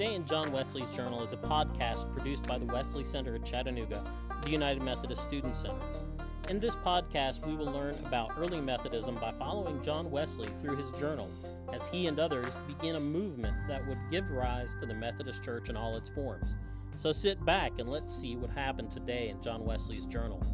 Today in John Wesley's Journal is a podcast produced by the Wesley Center at Chattanooga, the United Methodist Student Center. In this podcast, we will learn about early Methodism by following John Wesley through his journal, as he and others begin a movement that would give rise to the Methodist Church in all its forms. So sit back and let's see what happened today in John Wesley's Journal.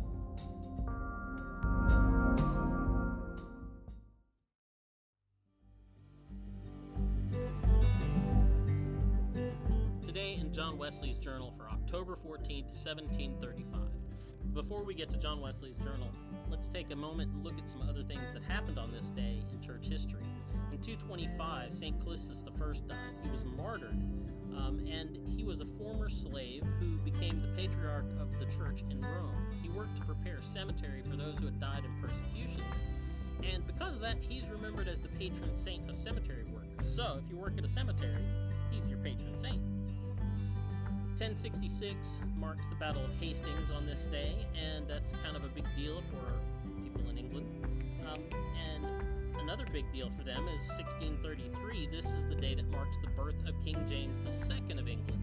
Today in John Wesley's Journal for October 14th, 1735. Before we get to John Wesley's Journal, let's take a moment and look at some other things that happened on this day in church history. In 225, St. Callistus I died. He was martyred, and he was a former slave who became the patriarch of the church in Rome. He worked to prepare a cemetery for those who had died in persecutions, and because of that, he's remembered as the patron saint of cemetery workers. So, if you work at a cemetery, he's your patron saint. 1066 marks the Battle of Hastings on this day, and that's kind of a big deal for people in England. And another big deal for them is 1633. This is the day that marks the birth of King James II of England,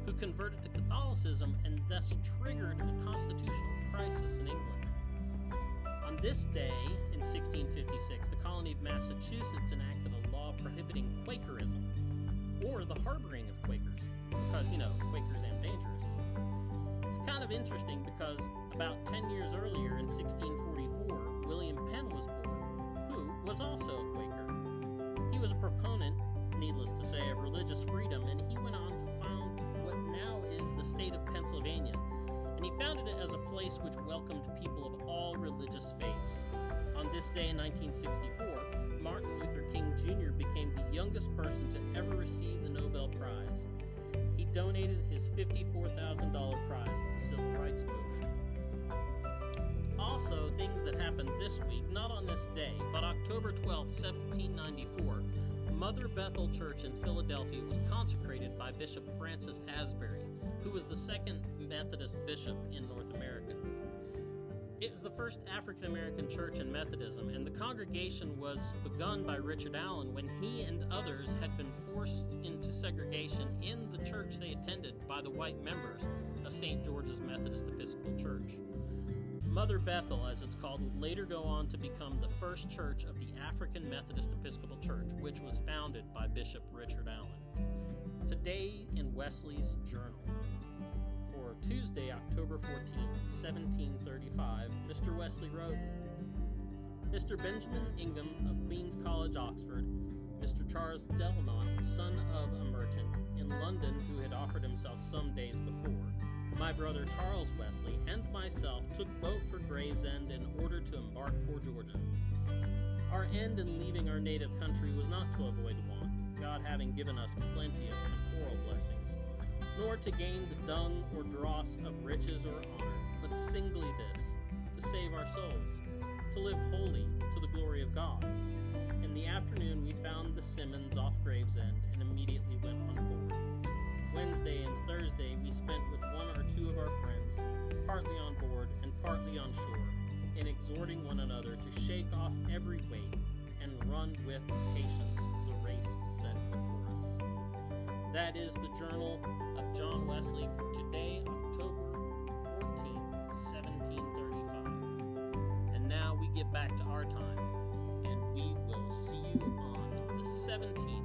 who converted to Catholicism and thus triggered a constitutional crisis in England. On this day, in 1656, the colony of Massachusetts enacted a law prohibiting Quakerism, or the harboring of Quakers, because, Quakers am dangerous. It's kind of interesting because about 10 years earlier, in 1644, William Penn was born, who was also a Quaker. He was a proponent, needless to say, of religious freedom, and he went on to found what now is the state of Pennsylvania, and he founded it as a place which welcomed people of all religious faiths. On this day in 1964, Martin Luther King Jr. became the youngest person to ever receive the Nobel Prize. He donated his $54,000 prize to the Civil Rights Movement. Also, things that happened this week, not on this day, but October 12, 1794, Mother Bethel Church in Philadelphia was consecrated by Bishop Francis Asbury, who was the second Methodist bishop in North America. It was the first African-American church in Methodism, and the congregation was begun by Richard Allen when he and others had been forced into segregation in the church they attended by the white members of St. George's Methodist Episcopal Church. Mother Bethel, as it's called, would later go on to become the first church of the African Methodist Episcopal Church, which was founded by Bishop Richard Allen. Today in Wesley's Journal. For Tuesday, October 14, 1735, Mr. Wesley wrote, Mr. Benjamin Ingham of Queen's College, Oxford, Mr. Charles Delmont, son of a merchant in London who had offered himself some days before, my brother Charles Wesley, and myself took boat for Gravesend in order to embark for Georgia. Our end in leaving our native country was not to avoid want, God having given us plenty of temporal blessings, nor to gain the dung or dross of riches or honor, but singly this, to save our souls, to live wholly to the glory of God. In the afternoon we found the Simmons off Gravesend and immediately went on board. Wednesday and Thursday we spent with one or two of our friends, partly on board and partly on shore, in exhorting one another to shake off every weight and run with patience the race set before us. That is the Journal of John Wesley for today, October 14, 1735. And now we get back to our time, and we will see you on the 17th